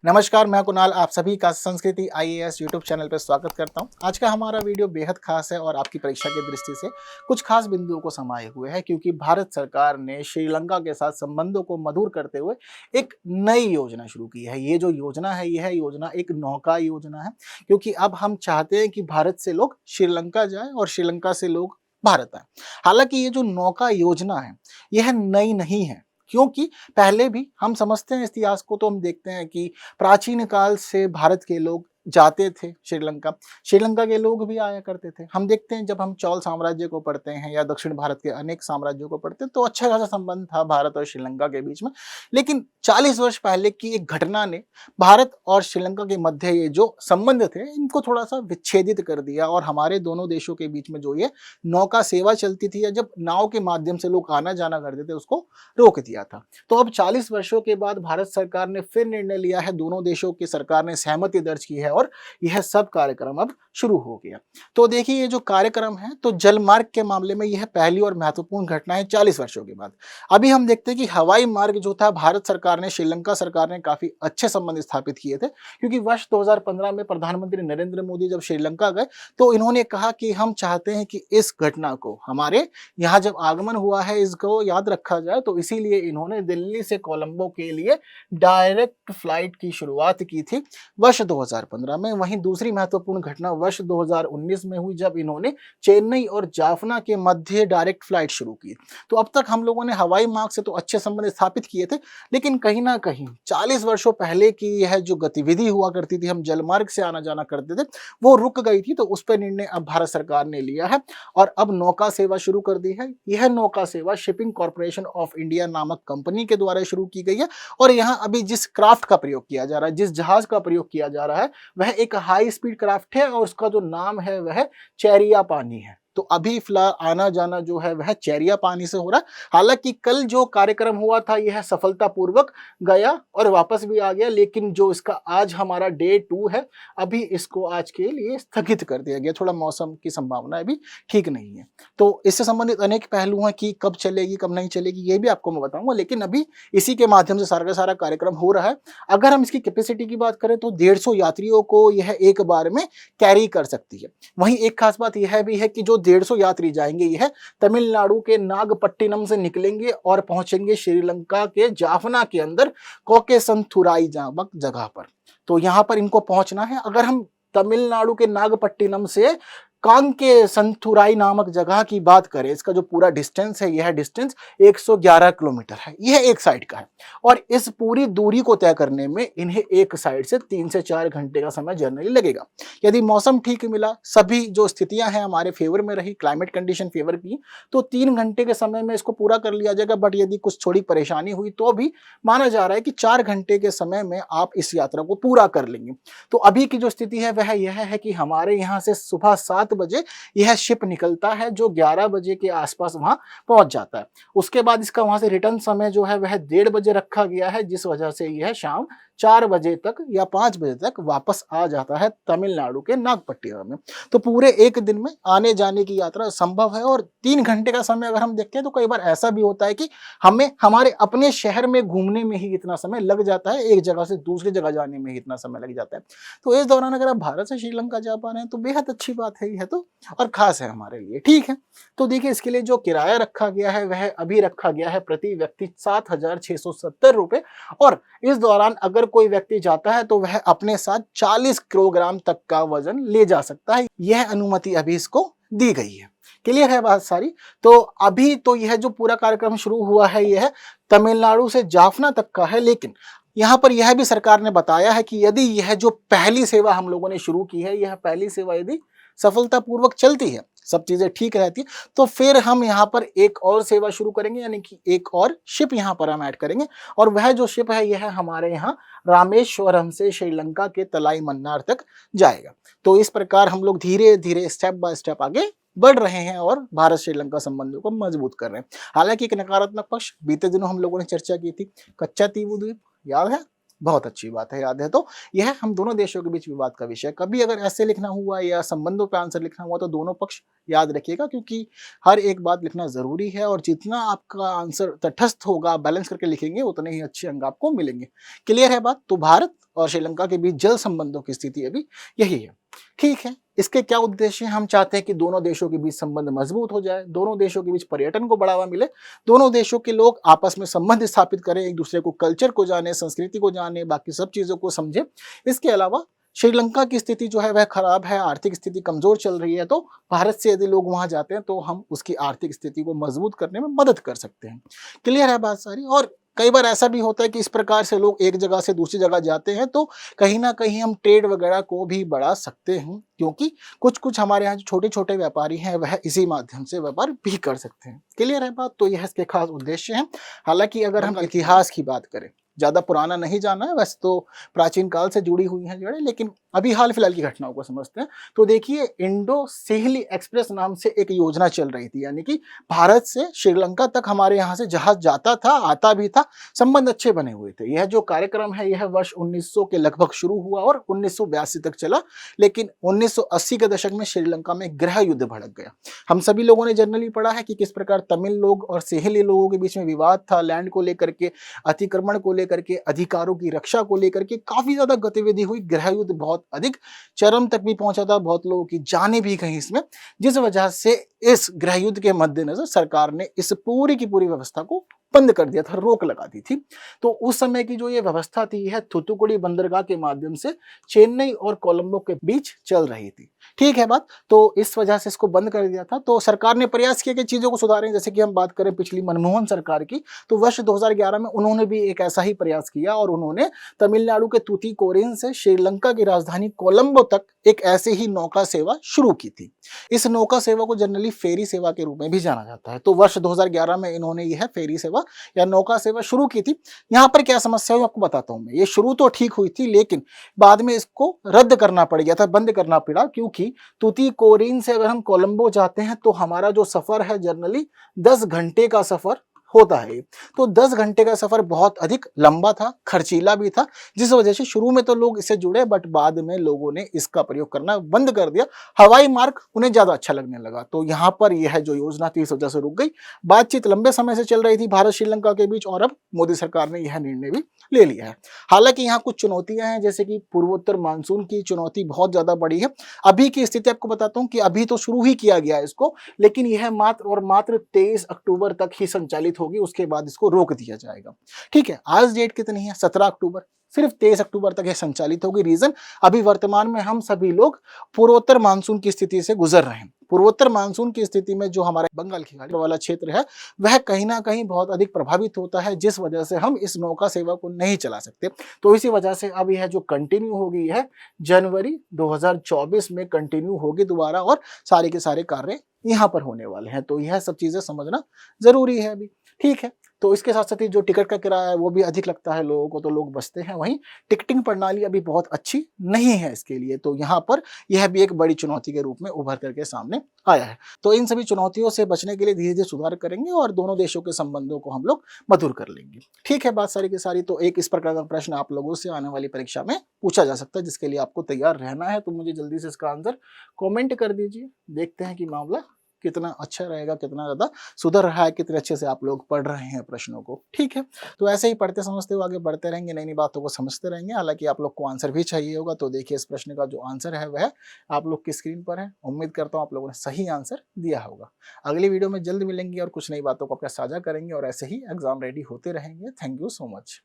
नमस्कार, मैं कुणाल आप सभी का संस्कृति आईएएस यूट्यूब चैनल पर स्वागत करता हूं। आज का हमारा वीडियो बेहद खास है और आपकी परीक्षा की दृष्टि से कुछ खास बिंदुओं को समाये हुए है, क्योंकि भारत सरकार ने श्रीलंका के साथ संबंधों को मधुर करते हुए एक नई योजना शुरू की है। ये जो योजना है, यह योजना एक नौका योजना है, क्योंकि अब हम चाहते हैं कि भारत से लोग श्रीलंका जाएं और श्रीलंका से लोग भारत आए। हालांकि ये जो नौका योजना है, यह नई नहीं है, क्योंकि पहले भी हम समझते हैं इतिहास को, तो हम देखते हैं कि प्राचीन काल से भारत के लोग जाते थे श्रीलंका। श्रीलंका के लोग भी आया करते थे। हम देखते हैं जब हम चौल साम्राज्य को पढ़ते हैं या दक्षिण भारत के अनेक साम्राज्यों को पढ़ते हैं, तो अच्छा खासा संबंध था भारत और श्रीलंका के बीच में। लेकिन 40 वर्ष पहले की एक घटना ने भारत और श्रीलंका के मध्य ये जो संबंध थे, इनको थोड़ा सा विच्छेदित कर दिया और हमारे दोनों देशों के बीच में जो ये नौका सेवा चलती थी या जब नाव के माध्यम से लोग आना जाना करते थे, उसको रोक दिया था। तो अब 40 वर्षों के बाद भारत सरकार ने फिर निर्णय लिया है, दोनों देशों की सरकार ने सहमति दर्ज की है और यह सब कार्यक्रम अब शुरू हो गया। तो देखिए, ये जो कार्यक्रम है, तो जल मार्ग के मामले में यह पहली और महत्वपूर्ण घटना है 40 वर्षों के बाद। अभी हम देखते हैं कि हवाई मार्ग जो था, भारत सरकार ने श्रीलंका सरकार ने काफी अच्छे संबंध स्थापित किए थे, क्योंकि वर्ष 2015 में प्रधानमंत्री नरेंद्र मोदी जब श्रीलंका गए, तो इन्होंने कहा कि हम चाहते हैं कि इस घटना को, हमारे यहाँ जब आगमन हुआ है, इसको याद रखा जाए। तो इसीलिए इन्होंने दिल्ली से कोलंबो के लिए डायरेक्ट फ्लाइट की शुरुआत की थी वर्ष 2015 में। वहीं दूसरी महत्वपूर्ण घटना वर्ष 2019 में हुई, जब इन्होंने चेन्नई और जाफना के मध्य डायरेक्ट फ्लाइट शुरू की। तो अब तक हम लोगों ने हवाई मार्ग से तो अच्छे संबंध स्थापित किए थे, लेकिन कहीं ना कहीं 40 वर्षों पहले की यह जो गतिविधि हुआ करती थी, हम जलमार्ग से आना जाना करते थे, वो रुक गई थी। तो उस पर निर्णय अब भारत सरकार ने लिया है और अब नौका सेवा शुरू कर दी है। यह नौका सेवा शिपिंग कॉर्पोरेशन ऑफ इंडिया नामक कंपनी के द्वारा शुरू की गई है। और यहाँ अभी जिस क्राफ्ट का प्रयोग किया जा रहा है, जिस जहाज का प्रयोग किया जा रहा है, वह एक हाई स्पीड क्राफ्ट है और उसका जो नाम है वह चेरिया पानी है। तो अभी फिलहाल आना जाना जो है वह चेरिया पानी से हो रहा है। हालांकि कल जो कार्यक्रम हुआ था, यह सफलतापूर्वक गया और वापस भी आ गया, लेकिन जो इसका आज हमारा डे 2 है, अभी इसको आज के लिए स्थगित कर दिया गया। थोड़ा मौसम की संभावना अभी ठीक नहीं है। तो इससे संबंधित अनेक पहलू हैं कि कब चलेगी कब नहीं चलेगी, ये भी आपको मैं बताऊंगा, लेकिन अभी इसी के माध्यम से सारा का सारा कार्यक्रम हो रहा है। अगर हम इसकी कैपेसिटी की बात करें, तो 150 यात्रियों को यह एक बार में कैरी कर सकती है। वहीं एक खास बात यह भी है कि जो 150 यात्री जाएंगे, यह तमिलनाडु के नागपट्टिनम से निकलेंगे और पहुंचेंगे श्रीलंका के जाफना के अंदर कोकेसंथुराई नामक जगह पर। तो यहां पर इनको पहुंचना है। अगर हम तमिलनाडु के नागपट्टिनम से कांके संथुराई नामक जगह की बात करें, इसका जो पूरा डिस्टेंस है, यह डिस्टेंस 111 किलोमीटर है। यह एक साइड का है और इस पूरी दूरी को तय करने में इन्हें एक साइड से 3 से 4 घंटे का समय जनरली लगेगा। यदि मौसम ठीक मिला, सभी जो स्थितियां हैं हमारे फेवर में रही, क्लाइमेट कंडीशन फेवर की, तो 3 घंटे के समय में इसको पूरा कर लिया जाएगा। बट यदि कुछ थोड़ी परेशानी हुई, तो भी माना जा रहा है कि 4 घंटे के समय में आप इस यात्रा को पूरा कर लेंगे। तो अभी की जो स्थिति है वह यह है कि हमारे यहाँ से सुबह 7 बजे यह शिप निकलता है, जो 11 बजे के आसपास वहां पहुंच जाता है। उसके बाद इसका वहां से रिटर्न समय जो है वह 1:30 बजे रखा गया है, जिस वजह से यह शाम 4 बजे तक या 5 बजे तक वापस आ जाता है तमिलनाडु के नागपट्टिनम में। तो पूरे एक दिन में आने जाने की यात्रा संभव है। और 3 घंटे का समय अगर हम देखते हैं, तो कई बार ऐसा भी होता है कि हमें हमारे अपने शहर में घूमने में ही इतना समय लग जाता है, एक जगह से दूसरी जगह जाने में ही इतना समय लग जाता है। तो इस दौरान अगर आप भारत से श्रीलंका जा पा रहे हैं, तो बेहद अच्छी बात है, यह तो और खास है हमारे लिए। ठीक है, तो देखिए, इसके लिए जो किराया रखा गया है वह अभी रखा गया है प्रति व्यक्ति 7,670 रुपए। और इस दौरान अगर कोई व्यक्ति जाता है, तो वह अपने साथ 40 किलोग्राम तक का वजन ले जा सकता है। यह अनुमति अभी इसको दी गई है। क्लियर है बात सारी? तो अभी तो यह जो पूरा कार्यक्रम शुरू हुआ है, यह तमिलनाडु से जाफना तक का है। लेकिन यहाँ पर यह भी सरकार ने बताया है कि यदि यह जो पहली सेवा हम लोगों ने शुरू की है, यह पहली सेवा यदि सफलतापूर्वक चलती है, सब चीजें ठीक रहती है, तो फिर हम यहाँ पर एक और सेवा शुरू करेंगे, यानी कि एक और शिप यहाँ पर हम ऐड करेंगे। और वह जो शिप है, यह हमारे यहाँ रामेश्वरम से श्रीलंका के तलाई मन्नार तक जाएगा। तो इस प्रकार हम लोग धीरे धीरे स्टेप बाय स्टेप आगे बढ़ रहे हैं और भारत श्रीलंका संबंधों को मजबूत कर रहे हैं। हालांकि एक नकारात्मक पक्ष बीते दिनों हम लोगों ने चर्चा की थी, कच्चा तीवू द्वीप, याद है? बहुत अच्छी बात है, याद है। तो यह हम दोनों देशों के बीच विवाद का विषय। कभी अगर ऐसे लिखना हुआ या संबंधों पे आंसर लिखना हुआ, तो दोनों पक्ष याद रखिएगा, क्योंकि हर एक बात लिखना जरूरी है और जितना आपका आंसर तटस्थ होगा, बैलेंस करके लिखेंगे, उतने ही अच्छे अंक आपको मिलेंगे। क्लियर है बात? तो भारत और श्रीलंका के बीच जल संबंधों की स्थिति अभी यही है। ठीक है, इसके क्या उद्देश्य हैं? हम चाहते हैं कि दोनों देशों के बीच संबंध मजबूत हो जाए, दोनों देशों के बीच पर्यटन को बढ़ावा मिले, दोनों देशों के लोग आपस में संबंध स्थापित करें, एक दूसरे को कल्चर को जाने, संस्कृति को जाने, बाकी सब चीजों को समझे। इसके अलावा श्रीलंका की स्थिति जो है वह खराब है, आर्थिक स्थिति कमजोर चल रही है, तो भारत से यदि लोग वहां जाते हैं तो हम उसकी आर्थिक स्थिति को मजबूत करने में मदद कर सकते हैं। क्लियर है बात सारी? और कई बार ऐसा भी होता है कि इस प्रकार से लोग एक जगह से दूसरी जगह जाते हैं तो कहीं ना कहीं हम ट्रेड वगैरह को भी बढ़ा सकते हैं, क्योंकि कुछ कुछ हमारे यहाँ जो छोटे छोटे व्यापारी हैं वह इसी माध्यम से व्यापार भी कर सकते हैं। क्लियर है बात? तो यह इसके खास उद्देश्य हैं। हालांकि अगर हम इतिहास की बात करें, ज्यादा पुराना नहीं जाना है, वैसे तो प्राचीन काल से जुड़ी हुई हैं जड़ें, लेकिन अभी हाल फिलहाल की घटनाओं को समझते हैं। तो देखिए, इंडो सिहली एक्सप्रेस नाम से एक योजना चल रही थी, यानी कि भारत से श्रीलंका तक हमारे यहाँ से जहाज जाता था, आता भी था, संबंध अच्छे बने हुए थे। यह जो कार्यक्रम है यह वर्ष 1900 के लगभग शुरू हुआ और 1982 तक चला, लेकिन 1980 के दशक में श्रीलंका में गृह युद्ध भड़क गया। हम सभी लोगों ने जनरली पढ़ा है कि किस प्रकार तमिल लोग और सिहली लोगों के बीच में विवाद था, लैंड को लेकर के, अतिक्रमण को लेकर के, अधिकारों की रक्षा को लेकर के काफी ज्यादा गतिविधि हुई। गृह युद्ध बहुत अधिक चरम तक भी पहुंचा था, बहुत लोगों की जानें भी गई इसमें, जिस वजह से इस गृह युद्ध के मद्देनजर सरकार ने इस पूरी की पूरी व्यवस्था को बंद कर दिया था, रोक लगा दी थी। तो उस समय की जो ये व्यवस्था थी यह थूथुकुडी बंदरगाह के माध्यम से चेन्नई और कोलंबो के बीच चल रही थी। ठीक है बात? तो इस वजह से इसको बंद कर दिया था। तो सरकार ने प्रयास किया कि चीजों को सुधारें। जैसे कि हम बात करें पिछली मनमोहन सरकार की, तो वर्ष 2011 में उन्होंने भी एक ऐसा ही प्रयास किया और उन्होंने तमिलनाडु के तूतीकोरिन से श्रीलंका की राजधानी कोलंबो तक एक ऐसी ही नौका सेवा शुरू की थी। इस नौका सेवा को जनरली फेरी सेवा के रूप में भी जाना जाता है। तो वर्ष 2011 में इन्होंने यह फेरी सेवा या नौका सेवा शुरू की थी। यहाँ पर क्या समस्या हुई आपको बताता हूं मैं। ये शुरू तो ठीक हुई थी, लेकिन बाद में इसको रद्द करना पड़ गया था, बंद करना पड़ा, क्योंकि तूतीकोरिन से अगर हम कोलंबो जाते हैं तो हमारा जो सफर है जनरली 10 घंटे का सफर होता है। तो 10 घंटे का सफर बहुत अधिक लंबा था, खर्चीला भी था, जिस वजह से शुरू में तो लोग इससे जुड़े, बट बाद में लोगों ने इसका प्रयोग करना बंद कर दिया। हवाई मार्ग उन्हें ज्यादा अच्छा लगने लगा। तो यहाँ पर यह जो योजना थी इस वजह से रुक गई। बातचीत लंबे समय से चल रही थी भारत श्रीलंका के बीच और अब मोदी सरकार ने यह निर्णय भी ले लिया है। हालांकि यहाँ कुछ चुनौतियां हैं, जैसे कि पूर्वोत्तर मानसून की चुनौती बहुत ज्यादा बड़ी है। अभी की स्थिति आपको बताता हूँ कि अभी तो शुरू ही किया गया है इसको, लेकिन यह मात्र और मात्र 23 अक्टूबर तक ही संचालित होगी, उसके बाद इसको रोक दिया जाएगा। ठीक है, आज डेट कितनी है? 17 अक्टूबर। सिर्फ 23 अक्टूबर तक यह संचालित होगी। रीजन, अभी वर्तमान में हम सभी लोग पूर्वोत्तर मानसून की स्थिति से गुजर रहे हैं। पूर्वोत्तर मानसून की स्थिति में जो हमारा बंगाल की खाड़ी वाला क्षेत्र है वह कहीं ना कहीं बहुत अधिक प्रभावित होता है, जिस वजह से हम इस नौका सेवा को नहीं चला सकते। तो इसी वजह से अब यह जो कंटिन्यू होगी है जनवरी 2024 में कंटिन्यू होगी दोबारा, और सारे के सारे कार्य यहाँ पर होने वाले हैं। तो यह सब चीजें समझना जरूरी है अभी। ठीक है, तो इसके साथ साथ ही जो टिकट का किराया है वो भी अधिक लगता है लोगों को, तो लोग बचते हैं। वहीं टिकटिंग प्रणाली अभी बहुत अच्छी नहीं है इसके लिए, तो यहाँ पर यह भी एक बड़ी चुनौती के रूप में उभर करके सामने आया है। तो इन सभी चुनौतियों से बचने के लिए धीरे धीरे सुधार करेंगे और दोनों देशों के संबंधों को हम लोग मधुर कर लेंगे। ठीक है, बात सारी की सारी। तो एक इस प्रकार का प्रश्न आप लोगों से आने वाली परीक्षा में पूछा जा सकता है, जिसके लिए आपको तैयार रहना है। तो मुझे जल्दी से इसका आंसर कॉमेंट कर दीजिए। देखते हैं कि मामला कितना अच्छा रहेगा, कितना ज्यादा सुधर रहा है, कितने अच्छे से आप लोग पढ़ रहे हैं प्रश्नों को। ठीक है, तो ऐसे ही पढ़ते समझते हुए आगे बढ़ते रहेंगे, नई नई बातों को समझते रहेंगे। हालांकि आप लोग को आंसर भी चाहिए होगा, तो देखिए इस प्रश्न का जो आंसर है वह आप लोग की स्क्रीन पर है। उम्मीद करता हूँ आप लोगों ने सही आंसर दिया होगा। अगली वीडियो में जल्द मिलेंगे और कुछ नई बातों को आपके साझा करेंगे और ऐसे ही एग्जाम रेडी होते रहेंगे। Thank you so much.